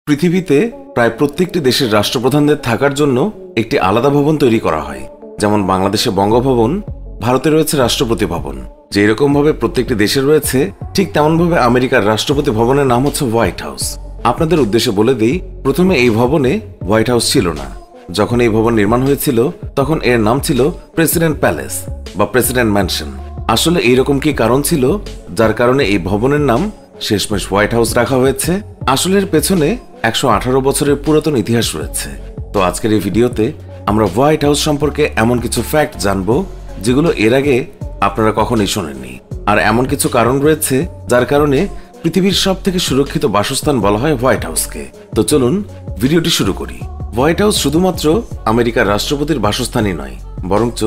পৃথিবীতে প্রায় প্রত্যেকটি দেশের রাষ্ট্রপ্রধানদের থাকার জন্য একটি আলাদা ভবন তৈরি করা হয়। যেমন বাংলাদেশে বঙ্গভবন, ভারতে রয়েছে রাষ্ট্রপতি ভবন। যে এরকমভাবে প্রত্যেকটি দেশে রয়েছে, ঠিক তেমনভাবে আমেরিকার রাষ্ট্রপতি ভবনের নাম হচ্ছে হোয়াইট হাউস। আপনাদের উদ্দেশ্যে বলে দিই, প্রথমে এই ভবনে হোয়াইট হাউস ছিল না। যখন এই ভবন নির্মাণ হয়েছিল তখন এর নাম ছিল প্রেসিডেন্ট প্যালেস বা প্রেসিডেন্ট ম্যানশন। আসলে এইরকম কি কারণ ছিল যার কারণে এই ভবনের নাম শেষমেশ হোয়াইট হাউস রাখা হয়েছে? আসলে এর পেছনে 118 বছরের পুরাতন ইতিহাস রয়েছে। তো আজকের এই ভিডিওতে আমরা হোয়াইট হাউস সম্পর্কে এমন কিছু ফ্যাক্ট জানবো যেগুলো এর আগে আপনারা কখনোই শোনেননি। আর এমন কিছু কারণ রয়েছে যার কারণে পৃথিবীর সব থেকে সুরক্ষিত বাসস্থান বলা হয় হোয়াইট হাউসকে। তো চলুন ভিডিওটি শুরু করি। হোয়াইট হাউস শুধুমাত্র আমেরিকার রাষ্ট্রপতির বাসস্থানই নয়, বরঞ্চ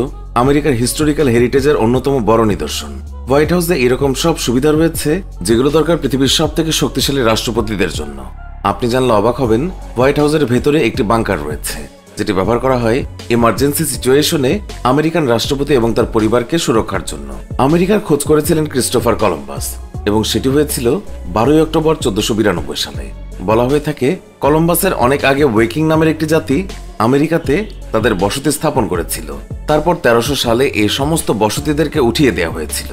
আমেরিকার হিস্টোরিক্যাল হেরিটেজের অন্যতম বড় নিদর্শন। হোয়াইট হাউসে এরকম সব সুবিধা রয়েছে যেগুলো দরকার পৃথিবীর সব থেকে শক্তিশালী রাষ্ট্রপতিদের জন্য। আপনি জানলে অবাক হবেন, হোয়াইট হাউসের ভেতরে একটি বাংকার রয়েছে যেটি ব্যবহার করা হয় ইমার্জেন্সি সিচুয়েশনে আমেরিকান রাষ্ট্রপতি এবং তার পরিবারকে সুরক্ষার জন্য। আমেরিকার খোঁজ করেছিলেন ক্রিস্টোফার কলম্বাস এবং সেটি হয়েছিল 12 অক্টোবর 1492 সালে। বলা হয়ে থাকে কলম্বাসের অনেক আগে ওয়েকিং নামের একটি জাতি আমেরিকাতে তাদের বসতি স্থাপন করেছিল। তারপর 1300 সালে এই সমস্ত বসতিদেরকে উঠিয়ে দেওয়া হয়েছিল।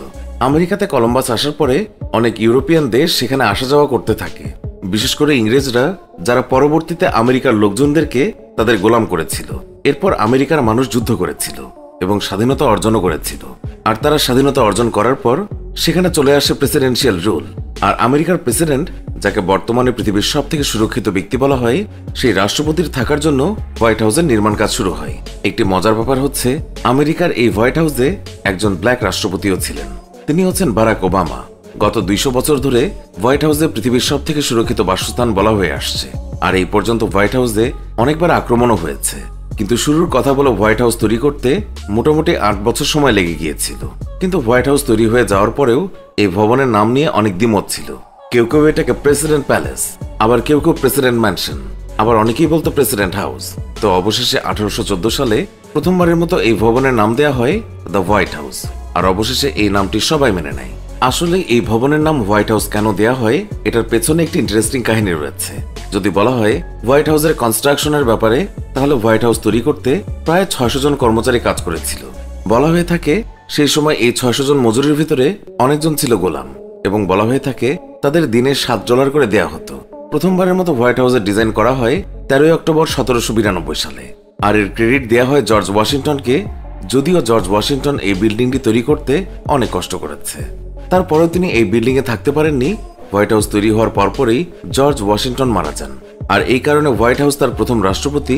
আমেরিকাতে কলম্বাস আসার পরে অনেক ইউরোপিয়ান দেশ সেখানে আসা যাওয়া করতে থাকে, বিশেষ করে ইংরেজরা, যারা পরবর্তীতে আমেরিকার লোকজনদেরকে তাদের গোলাম করেছিল। এরপর আমেরিকার মানুষ যুদ্ধ করেছিল এবং স্বাধীনতা অর্জনও করেছিল। আর তারা স্বাধীনতা অর্জন করার পর সেখানে চলে আসে প্রেসিডেন্সিয়াল রুল। আর আমেরিকার প্রেসিডেন্ট, যাকে বর্তমানে পৃথিবীর সব থেকে সুরক্ষিত ব্যক্তি বলা হয়, সেই রাষ্ট্রপতির থাকার জন্য হোয়াইট হাউসের নির্মাণ কাজ শুরু হয়। একটি মজার ব্যাপার হচ্ছে, আমেরিকার এই হোয়াইট হাউসে একজন ব্ল্যাক রাষ্ট্রপতিও ছিলেন। তিনি হচ্ছেন বারাক ওবামা। গত 200 বছর ধরে হোয়াইট হাউসে পৃথিবীর সব থেকে সুরক্ষিত বাসস্থান বলা হয়ে আসছে। আর এই পর্যন্ত হোয়াইট হাউসে অনেকবার আক্রমণও হয়েছে। কিন্তু শুরুর কথা বলে হোয়াইট হাউস তৈরি করতে মোটামুটি 8 বছর সময় লেগে গিয়েছিল। কিন্তু হোয়াইট হাউস তৈরি হয়ে যাওয়ার পরেও এই ভবনের নাম নিয়ে অনেক দ্বিমত ছিল। কেউ কেউ এটাকে প্রেসিডেন্ট প্যালেস, আবার কেউ কেউ প্রেসিডেন্ট ম্যানশন, আবার অনেকেই বলতো প্রেসিডেন্ট হাউস। তো অবশেষে 1814 সালে প্রথমবারের মতো এই ভবনের নাম দেওয়া হয় দ্য হোয়াইট হাউস। আর অবশেষে এই নামটি সবাই মেনে নেয়। আসলে এই ভবনের নাম হোয়াইট হাউস কেন দেয়া হয়, এটার পেছনে একটি ইন্টারেস্টিং কাহিনী রয়েছে। যদি বলা হয় হোয়াইট হাউসের কনস্ট্রাকশনের ব্যাপারে, তাহলে হোয়াইট হাউস তৈরি করতে প্রায় 600 জন কর্মচারী কাজ করেছিল। বলা হয়ে থাকে সেই সময় এই 600 জন মজুরির ভিতরে অনেকজন ছিল গোলাম, এবং বলা হয়ে থাকে তাদের দিনে $7 করে দেয়া হতো। প্রথমবারের মতো হোয়াইট হাউসের ডিজাইন করা হয় 13 অক্টোবর 1792 সালে। আর এর ক্রেডিট দেয়া হয় জর্জ ওয়াশিংটনকে, যদিও জর্জ ওয়াশিংটন এই বিল্ডিংটি তৈরি করতে অনেক কষ্ট করেছে। তারপরেও তিনি এই বিল্ডিং এ থাকতে পারেননি। হোয়াইট হাউস তৈরি হওয়ার পরপরই জর্জ ওয়াশিংটন মারা যান। আর এই কারণে হোয়াইট হাউস তার প্রথম রাষ্ট্রপতি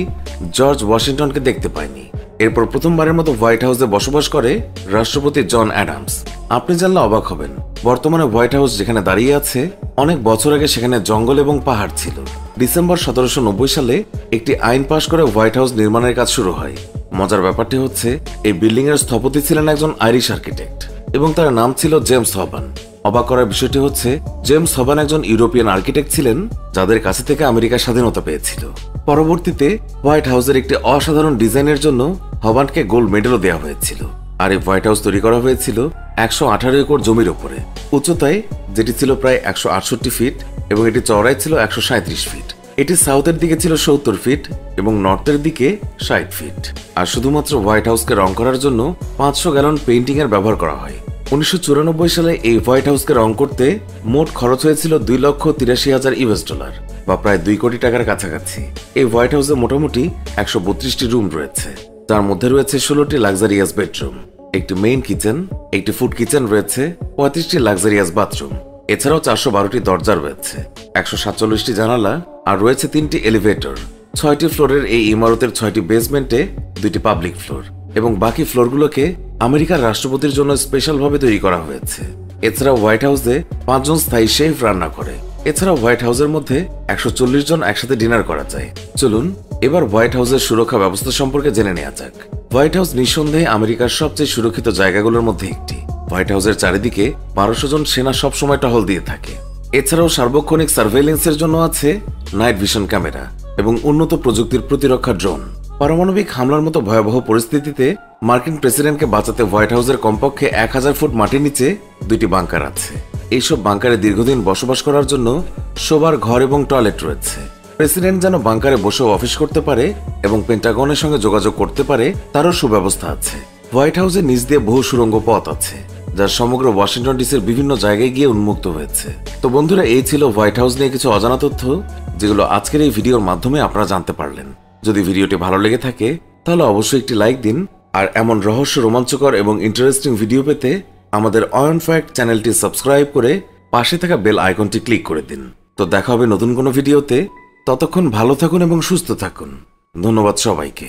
জর্জ ওয়াশিংটনকে দেখতে পায়নি। এরপর প্রথমবারের মতো হোয়াইট হাউসে বসবাস করে রাষ্ট্রপতি জন অ্যাডামস। আপনি জানলে অবাক হবেন, বর্তমানে হোয়াইট হাউস যেখানে দাঁড়িয়ে আছে, অনেক বছর আগে সেখানে জঙ্গল এবং পাহাড় ছিল। ডিসেম্বর 1790 সালে একটি আইন পাশ করে হোয়াইট হাউস নির্মাণের কাজ শুরু হয়। মজার ব্যাপারটি হচ্ছে, এই বিল্ডিং এর স্থপতি ছিলেন একজন আইরিশ আর্কিটেক্ট এবং তার নাম ছিল জেমস হবান। অবাক করার বিষয়টি হচ্ছে, জেমস হবান একজন ইউরোপিয়ান আর্কিটেক্ট ছিলেন যাদের কাছে থেকে আমেরিকা স্বাধীনতা পেয়েছিল। পরবর্তীতে হোয়াইট হাউসের একটি অসাধারণ ডিজাইনের জন্য হবানকে গোল্ড মেডেলও দেওয়া হয়েছিল। আর এই হোয়াইট হাউস তৈরি করা হয়েছিল 118 একর জমির উপরে, উচ্চতায় যেটি ছিল প্রায় 168 ফিট এবং এটি চওড়ায় ছিল 137 ফিট। এটি সাউথের দিকে ছিল 70 ফিট এবং নর্থের দিকে 60 ফিট। আর শুধুমাত্র হোয়াইট হাউসকে রং করার জন্য 500 গ্যালন পেইন্টিং এর ব্যবহার করা হয়। 1994 সালে এই হোয়াইট হাউসকে রং করতে মোট খরচ হয়েছিল $2,83,000 বা প্রায় 2 কোটি টাকার কাছাকাছি। এই হোয়াইট হাউসে মোটামুটি 132টি রুম রয়েছে, যার মধ্যে রয়েছে 16টি লাক্সারিয়াস বেডরুম, একটি মেইন কিচেন, একটি ফুড কিচেন রয়েছে, 35টি লাক্সারিয়াস বাথরুম। এছাড়াও 412টি দরজা রয়েছে, 147টি জানালা, আর রয়েছে 3টি এলিভেটর। 6টি ফ্লোরের এই ইমারতের 6টি বেসমেন্টে 2টি পাবলিক ফ্লোর এবং বাকি ফ্লোরগুলোকে আমেরিকার রাষ্ট্রপতির জন্য স্পেশালভাবে তৈরি করা হয়েছে। এছাড়াও হোয়াইট হাউসে 5 জন স্থায়ী শেফ রান্না করে। এছাড়াও হোয়াইট হাউসের মধ্যে 140 জন একসাথে ডিনার করা যায়। চলুন এবার হোয়াইট হাউসের সুরক্ষা ব্যবস্থা সম্পর্কে জেনে নেওয়া যাক। হোয়াইট হাউস নিঃসন্দেহে আমেরিকার সবচেয়ে সুরক্ষিত জায়গাগুলোর মধ্যে একটি। হোয়াইট হাউসের চারিদিকে 1200 জন সেনা সবসময় টহল দিয়ে থাকে। এছাড়াও সার্বক্ষণিক সার্ভেইলেন্সের জন্য আছে নাইট ভিশন ক্যামেরা এবং উন্নত প্রযুক্তির প্রতিরক্ষা ড্রোন। পারমাণবিক হামলার মতো ভয়াবহ পরিস্থিতিতে মার্কিন প্রেসিডেন্টকে বাঁচাতে হোয়াইট হাউসের কমপক্ষে 1000 ফুট মাটির নিচে 2টি বাংকার আছে। এইসব বাংকারে দীর্ঘদিন বসবাস করার জন্য শোবার ঘর এবং টয়লেট রয়েছে। প্রেসিডেন্ট যেন বাংকারে বসে অফিস করতে পারে এবং পেন্টাগনের সঙ্গে যোগাযোগ করতে পারে তারও সুব্যবস্থা আছে। হোয়াইট হাউসের নিচ দিয়ে বহু সুড়ঙ্গ পথ আছে, যা সমগ্র ওয়াশিংটন ডিসির বিভিন্ন জায়গায় গিয়ে উন্মুক্ত হয়েছে। তো বন্ধুরা, এই ছিল হোয়াইট হাউস নিয়ে কিছু অজানা তথ্য, যেগুলো আজকের এই ভিডিওর মাধ্যমে আপনারা জানতে পারলেন। যদি ভিডিওটি ভালো লেগে থাকে তাহলে অবশ্যই একটি লাইক দিন, আর এমন রহস্য, রোমাঞ্চকর এবং ইন্টারেস্টিং ভিডিও পেতে আমাদের অয়ন ফ্যাক্ট চ্যানেলটি সাবস্ক্রাইব করে পাশে থাকা বেল আইকনটি ক্লিক করে দিন। তো দেখা হবে নতুন কোনো ভিডিওতে। ততক্ষণ ভালো থাকুন এবং সুস্থ থাকুন। ধন্যবাদ সবাইকে।